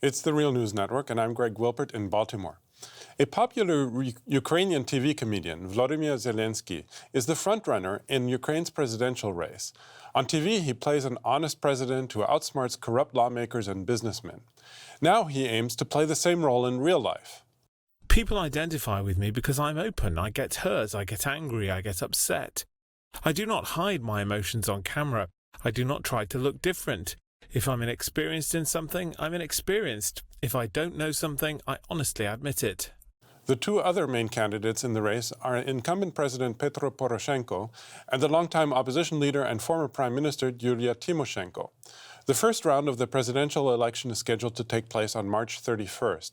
It's the Real News Network, and I'm Greg Wilpert in Baltimore. A popular Ukrainian TV comedian, Volodymyr Zelensky, is the frontrunner in Ukraine's presidential race. On TV, he plays an honest president who outsmarts corrupt lawmakers and businessmen. Now he aims to play the same role in real life. People identify with me because I'm open. I get hurt, I get angry, I get upset. I do not hide my emotions on camera. I do not try to look different. If I'm inexperienced in something, I'm inexperienced. If I don't know something, I honestly admit it. The two other main candidates in the race are incumbent President Petro Poroshenko and the longtime opposition leader and former Prime Minister Yulia Tymoshenko. The first round of the presidential election is scheduled to take place on March 31st.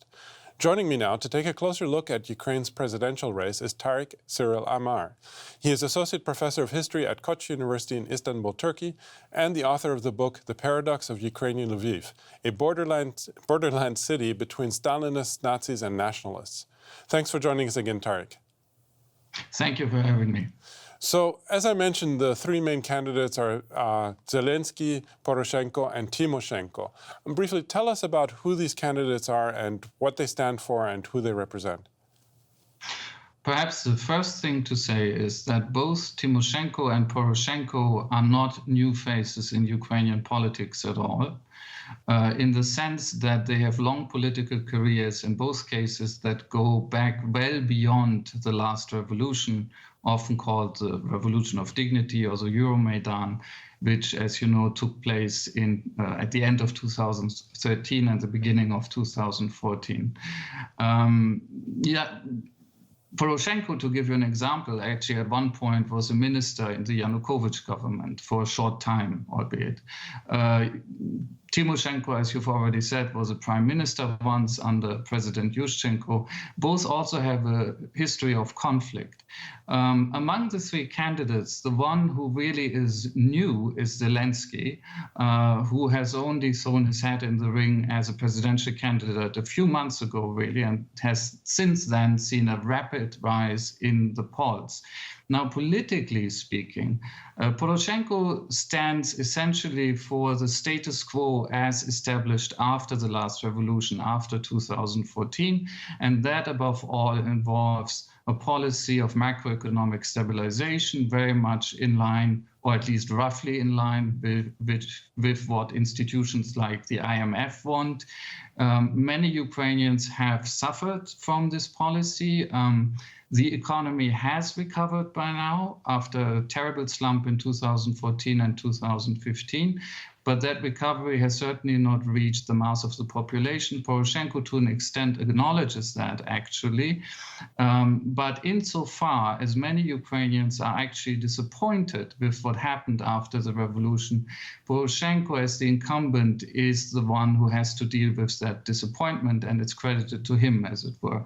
Joining me now to take a closer look at Ukraine's presidential race is Tarik Cyril Amar. He is Associate Professor of History at Koç University in Istanbul, Turkey, and the author of the book The Paradox of Ukrainian Lviv, a borderland city between Stalinists, Nazis, and nationalists. Thanks for joining us again, Tarik. Thank you for having me. So, as I mentioned, the three main candidates are Zelensky, Poroshenko, and Tymoshenko. Briefly, tell us about who these candidates are and what they stand for and who they represent. Perhaps the first thing to say is that both Tymoshenko and Poroshenko are not new faces in Ukrainian politics at all, in the sense that they have long political careers in both cases that go back well beyond the last revolution, often called the Revolution of Dignity or the Euromaidan, which, as you know, took place at the end of 2013 and the beginning of 2014. Poroshenko, to give you an example, actually at one point was a minister in the Yanukovych government for a short time, albeit. Tymoshenko, as you've already said, was a prime minister once under President Yushchenko. Both also have a history of conflict. Among the three candidates, the one who really is new is Zelensky, who has only thrown his hat in the ring as a presidential candidate a few months ago, really, and has since then seen a rapid rise in the polls. Now, politically speaking, Poroshenko stands essentially for the status quo as established after the last revolution, after 2014, and that above all involves a policy of macroeconomic stabilization, very much in line, or at least roughly in line with what institutions like the IMF want. Many Ukrainians have suffered from this policy. The economy has recovered by now after a terrible slump in 2014 and 2015, but that recovery has certainly not reached the mass of the population. Poroshenko, to an extent, acknowledges that, actually. But insofar as many Ukrainians are actually disappointed with what happened after the revolution, Poroshenko, as the incumbent, is the one who has to deal with that disappointment, and it's credited to him, as it were.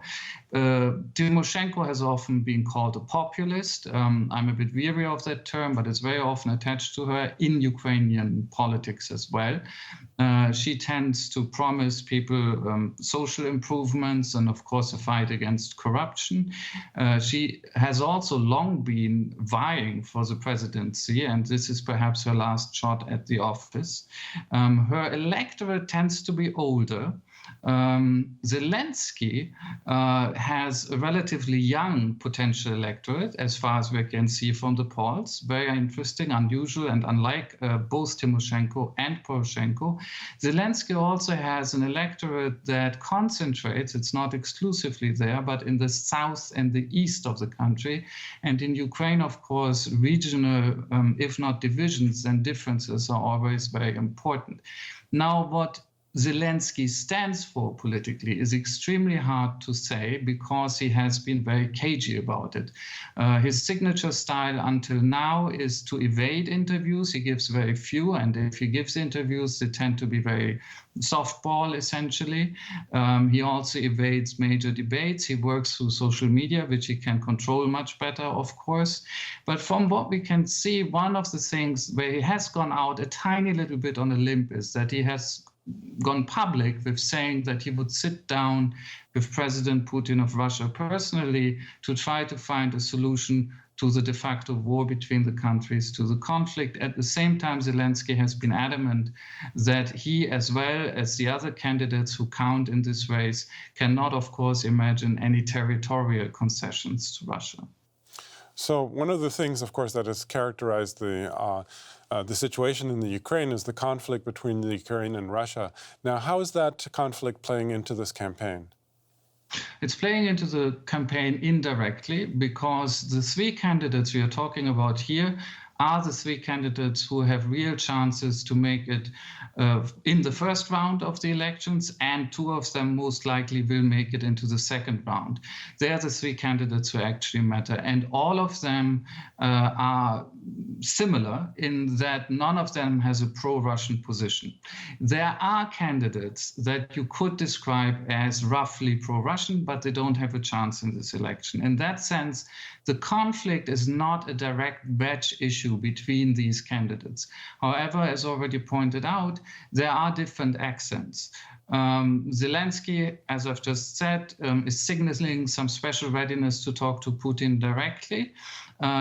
Tymoshenko has often been called a populist. I'm a bit weary of that term, but it's very often attached to her in Ukrainian politics as well. She tends to promise people social improvements and, of course, a fight against corruption. She has also long been vying for the presidency, and this is perhaps her last shot at the office. Her electorate tends to be older. Zelensky has a relatively young potential electorate, as far as we can see from the polls. Very interesting, unusual, and unlike both Tymoshenko and Poroshenko, Zelensky also has an electorate that concentrates, it's not exclusively there, but in the south and the east of the country. And in Ukraine, of course, regional, if not divisions and differences are always very important. Now, what Zelensky stands for politically is extremely hard to say because he has been very cagey about it. His signature style until now is to evade interviews. He gives very few, and if he gives interviews, they tend to be very softball, essentially. He also evades major debates. He works through social media, which he can control much better, of course. But from what we can see, one of the things where he has gone out a tiny little bit on a limb is that he has gone public with saying that he would sit down with President Putin of Russia personally to try to find a solution to the de facto war between the countries, to the conflict. At the same time, Zelensky has been adamant that he, as well as the other candidates who count in this race, cannot, of course, imagine any territorial concessions to Russia. So one of the things, of course, that has characterized the situation in the Ukraine is the conflict between the Ukraine and Russia. Now, how is that conflict playing into this campaign? It's playing into the campaign indirectly, because the three candidates we are talking about here are the three candidates who have real chances to make it in the first round of the elections, and two of them most likely will make it into the second round. They are the three candidates who actually matter, and all of them are similar in that none of them has a pro-Russian position. There are candidates that you could describe as roughly pro-Russian, but they don't have a chance in this election. In that sense, the conflict is not a direct wedge issue between these candidates. However, as already pointed out, there are different accents. Zelensky, as I've just said, is signaling some special readiness to talk to Putin directly.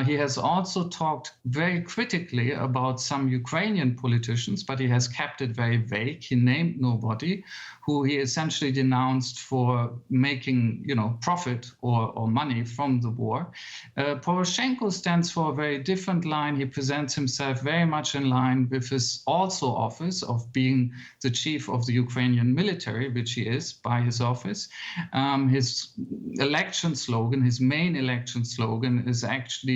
He has also talked very critically about some Ukrainian politicians, but he has kept it very vague. He named nobody, who he essentially denounced for making, profit or money from the war. Poroshenko stands for a very different line. He presents himself very much in line with his also office of being the chief of the Ukrainian military, which he is by his office. His election slogan, his main election slogan, is actually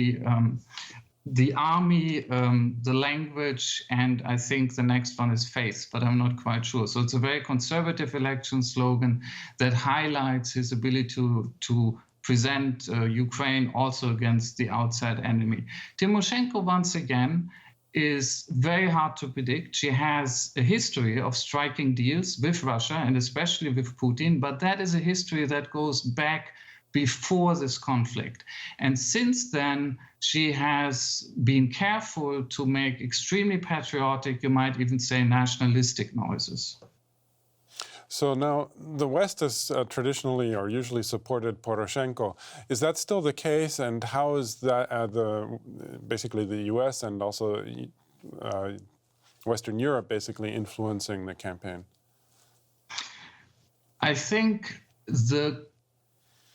the army, the language, and I think the next one is faith, but I'm not quite sure. So it's a very conservative election slogan that highlights his ability to present Ukraine also against the outside enemy. Tymoshenko, once again, is very hard to predict. She has a history of striking deals with Russia and especially with Putin, but that is a history that goes back before this conflict. And since then, she has been careful to make extremely patriotic, you might even say nationalistic noises. So now the West has traditionally or usually supported Poroshenko. Is that still the case? And how is that basically the US and also Western Europe basically influencing the campaign? I think the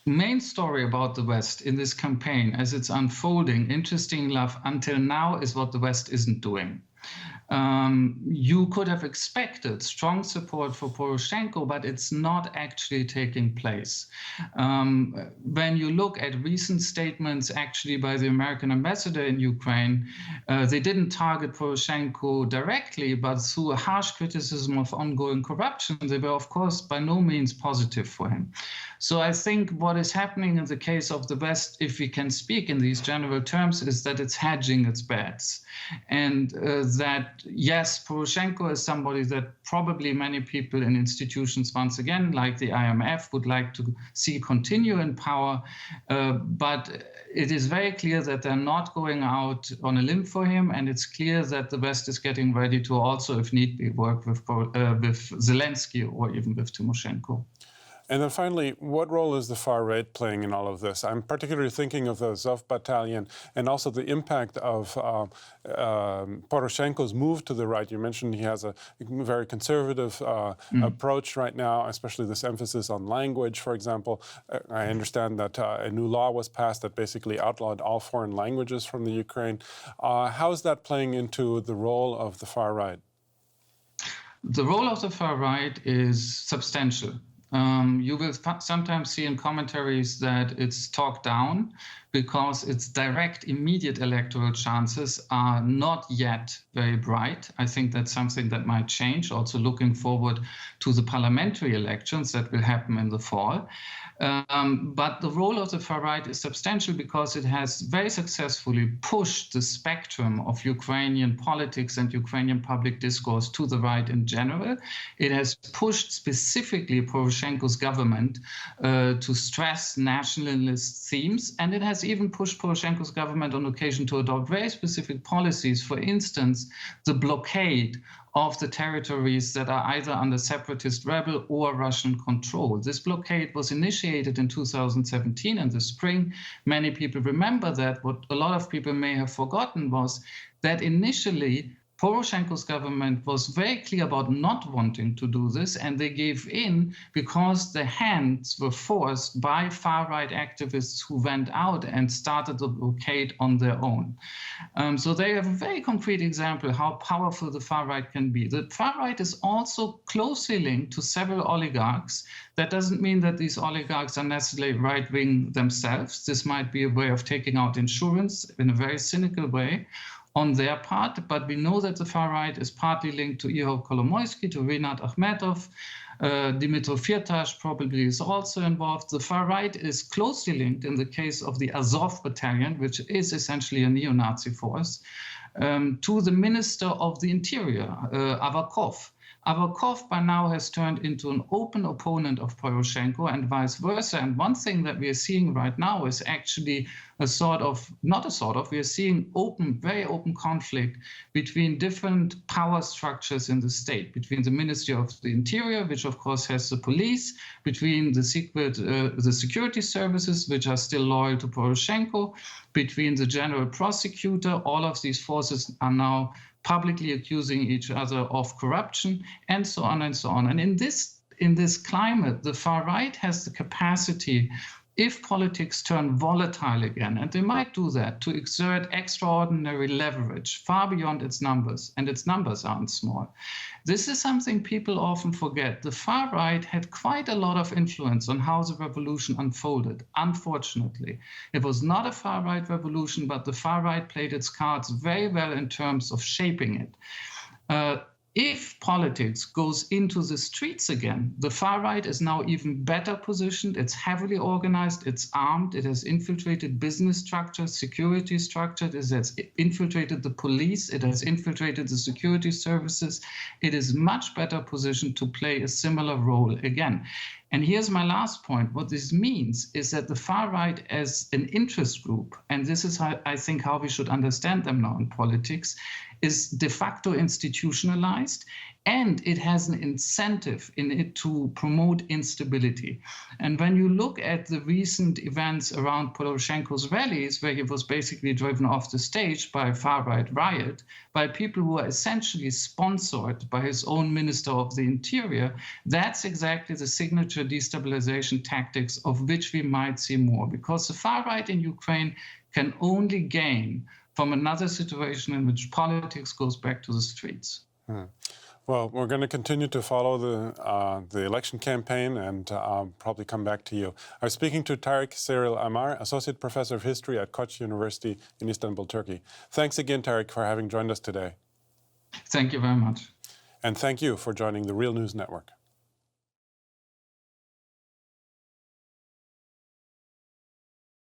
main story about the West in this campaign, as it's unfolding, interesting enough, until now, is what the West isn't doing. You could have expected strong support for Poroshenko, but it's not actually taking place. When you look at recent statements actually by the American ambassador in Ukraine, they didn't target Poroshenko directly, but through a harsh criticism of ongoing corruption, they were, of course, by no means positive for him. So I think what is happening in the case of the West, if we can speak in these general terms, is that it's hedging its bets. And that, yes, Poroshenko is somebody that probably many people in institutions, once again, like the IMF, would like to see continue in power. But it is very clear that they're not going out on a limb for him. And it's clear that the West is getting ready to also, if need be, work with Zelensky or even with Tymoshenko. And then finally, what role is the far right playing in all of this? I'm particularly thinking of the Azov battalion and also the impact of Poroshenko's move to the right. You mentioned he has a very conservative approach right now, especially this emphasis on language, for example. I understand that a new law was passed that basically outlawed all foreign languages from the Ukraine. How is that playing into the role of the far right? The role of the far right is substantial. You will sometimes see in commentaries that it's talked down because its direct, immediate electoral chances are not yet very bright. I think that's something that might change, also looking forward to the parliamentary elections that will happen in the fall. But the role of the far right is substantial because it has very successfully pushed the spectrum of Ukrainian politics and Ukrainian public discourse to the right in general. It has pushed specifically Poroshenko Poroshenko's government to stress nationalist themes, and it has even pushed Poroshenko's government on occasion to adopt very specific policies. For instance, the blockade of the territories that are either under separatist rebel or Russian control. This blockade was initiated in 2017 in the spring. Many people remember that. What a lot of people may have forgotten was that initially Poroshenko's government was very clear about not wanting to do this, and they gave in because the hands were forced by far-right activists who went out and started the blockade on their own. So they have a very concrete example how powerful the far-right can be. The far-right is also closely linked to several oligarchs. That doesn't mean that these oligarchs are necessarily right-wing themselves. This might be a way of taking out insurance in a very cynical way on their part, but we know that the far-right is partly linked to Ihor Kolomoisky, to Rinat Akhmetov. Dmytro Firtash probably is also involved. The far-right is closely linked in the case of the Azov Battalion, which is essentially a neo-Nazi force, to the Minister of the Interior, Avakov. Avakov by now has turned into an open opponent of Poroshenko and vice versa. And one thing that we are seeing right now is actually we are seeing very open conflict between different power structures in the state, between the Ministry of the Interior, which of course has the police, between the security services, which are still loyal to Poroshenko, between the general prosecutor. All of these forces are now publicly accusing each other of corruption, and so on and so on. And in this climate, the far right has the capacity, if politics turn volatile again, and they might do that, to exert extraordinary leverage far beyond its numbers, and its numbers aren't small. This is something people often forget. The far right had quite a lot of influence on how the revolution unfolded, unfortunately. It was not a far right revolution, but the far right played its cards very well in terms of shaping it. If politics goes into the streets again, the far right is now even better positioned. It's heavily organized, it's armed, it has infiltrated business structures, security structures, it has infiltrated the police, it has infiltrated the security services. It is much better positioned to play a similar role again. And here's my last point. What this means is that the far right as an interest group, and this is how I think how we should understand them now in politics, is de facto institutionalized, and it has an incentive in it to promote instability. And when you look at the recent events around Poroshenko's rallies, where he was basically driven off the stage by a far-right riot, by people who are essentially sponsored by his own Minister of the Interior, that's exactly the signature destabilization tactics of which we might see more, because the far-right in Ukraine can only gain from another situation in which politics goes back to the streets. Well, we're going to continue to follow the election campaign and probably come back to you. I was speaking to Tarik Cyril Amar, Associate Professor of History at Koç University in Istanbul, Turkey. Thanks again, Tarik, for having joined us today. Thank you very much. And thank you for joining the Real News Network.